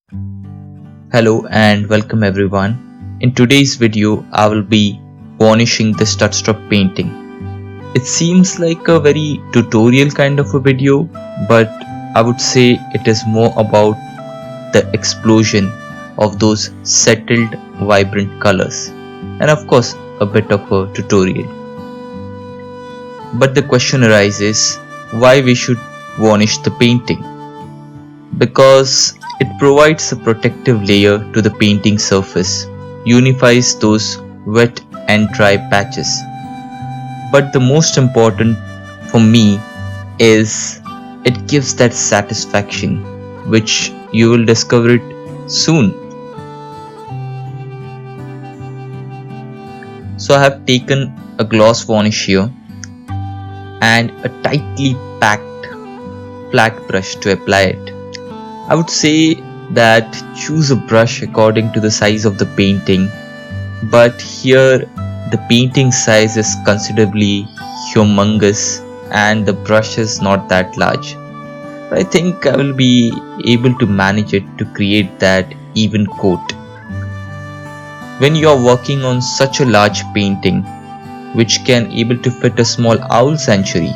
Hello and welcome everyone. In today's video, I will be varnishing the Studstruck painting. It seems like a very tutorial kind of a video, but I would say it is more about the explosion of those settled, vibrant colors, and of course, a bit of a tutorial. But the question arises, why we should varnish the painting? Because it provides a protective layer to the painting surface, unifies those wet and dry patches. But the most important for me is it gives that satisfaction, which you will discover it soon. So I have taken a gloss varnish here and a tightly packed flat brush to apply it. I would say that choose a brush according to the size of the painting, but here the painting size is considerably humongous and the brush is not that large. But I think I will be able to manage it to create that even coat. When you are working on such a large painting, which can able to fit a small owl sanctuary,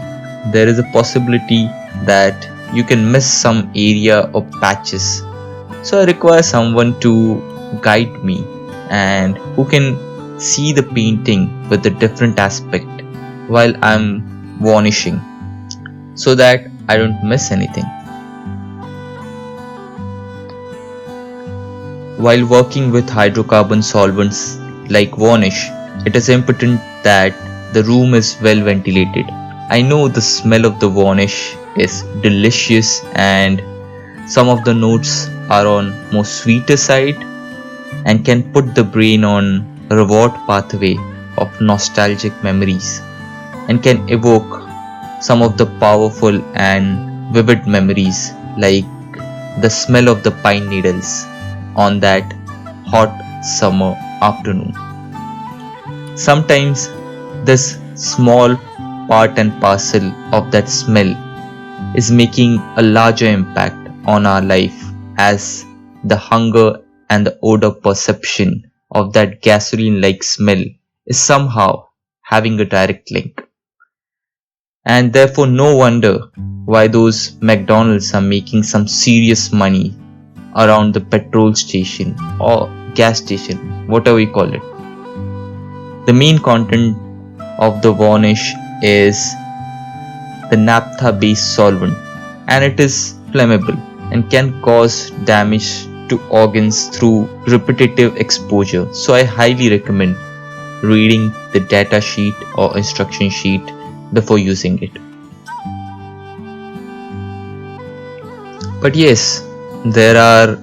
there is a possibility that you can miss some area or patches. So I require someone to guide me and who can see the painting with a different aspect while I'm varnishing so that I don't miss anything. While working with hydrocarbon solvents like varnish, it is important that the room is well ventilated. I know the smell of the varnish is delicious and some of the notes are on more sweeter side and can put the brain on a reward pathway of nostalgic memories and can evoke some of the powerful and vivid memories like the smell of the pine needles on that hot summer afternoon. Sometimes this small part and parcel of that smell is making a larger impact on our life as the hunger and the odor perception of that gasoline like smell is somehow having a direct link. And therefore no wonder why those McDonald's are making some serious money around the petrol station or gas station, whatever you call it. The main content of the varnish is the naphtha based solvent and it is flammable and can cause damage to organs through repetitive exposure. So I highly recommend reading the data sheet or instruction sheet before using it. But yes, there are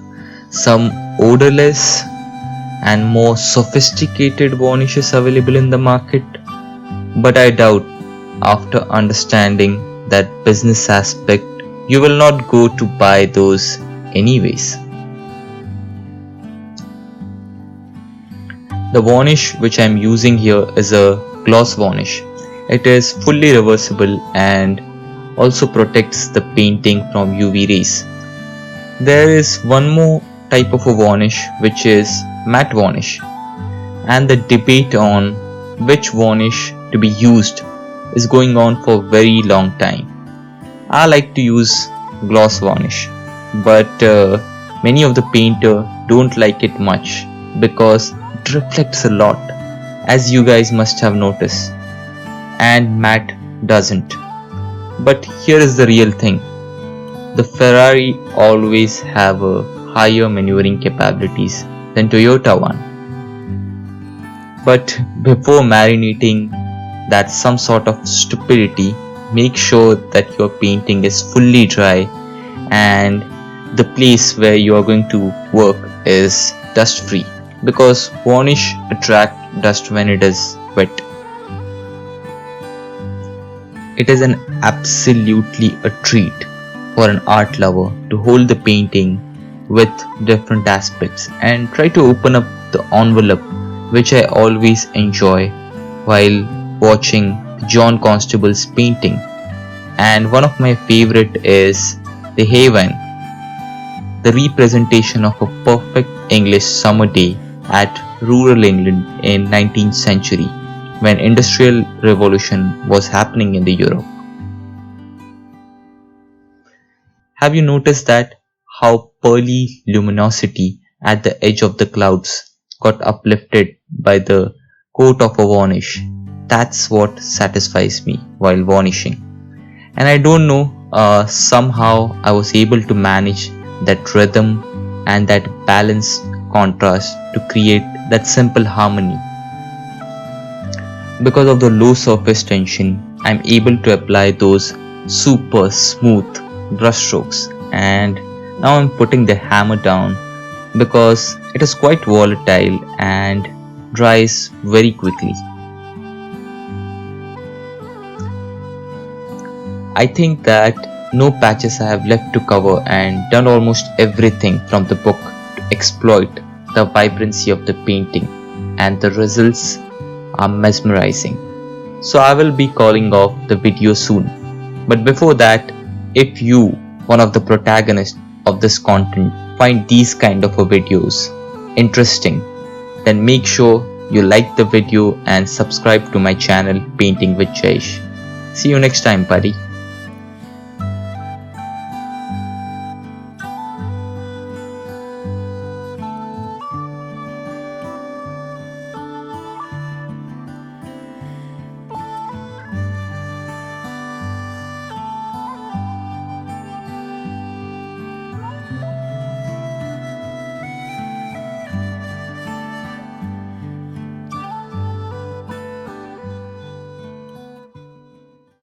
some odorless and more sophisticated varnishes available in the market, but I doubt after understanding that business aspect you will not go to buy those anyways. The varnish which I am using here is a gloss varnish. It is fully reversible and also protects the painting from UV rays. There is one more type of a varnish which is matte varnish, and the debate on which varnish to be used is going on for a very long time. I like to use gloss varnish, but many of the painters don't like it much because it reflects a lot, as you guys must have noticed, and matte doesn't. But here is the real thing. The Ferrari always have a higher maneuvering capabilities than Toyota one. But before marinating that some sort of stupidity, make sure that your painting is fully dry and the place where you are going to work is dust free, because varnish attract dust when it is wet. It is an absolutely a treat for an art lover to hold the painting with different aspects and try to open up the envelope, which I always enjoy while watching John Constable's painting. And one of my favorite is the Haven. the representation of a perfect English summer day at rural England in 19th century when industrial revolution was happening in the Europe. Have you noticed that how pearly luminosity at the edge of the clouds got uplifted by the coat of a varnish? That's what satisfies me while varnishing. And I don't know, somehow I was able to manage that rhythm and that balanced contrast to create that simple harmony. Because of the low surface tension, I'm able to apply those super smooth brushstrokes, and now I'm putting the hammer down because it is quite volatile and dries very quickly. I think that no patches I have left to cover and done almost everything from the book to exploit the vibrancy of the painting, and the results are mesmerizing. So I will be calling off the video soon. But before that, if you, one of the protagonists of this content, find these kind of videos interesting, then make sure you like the video and subscribe to my channel Painting with Jayesh. See you next time, buddy.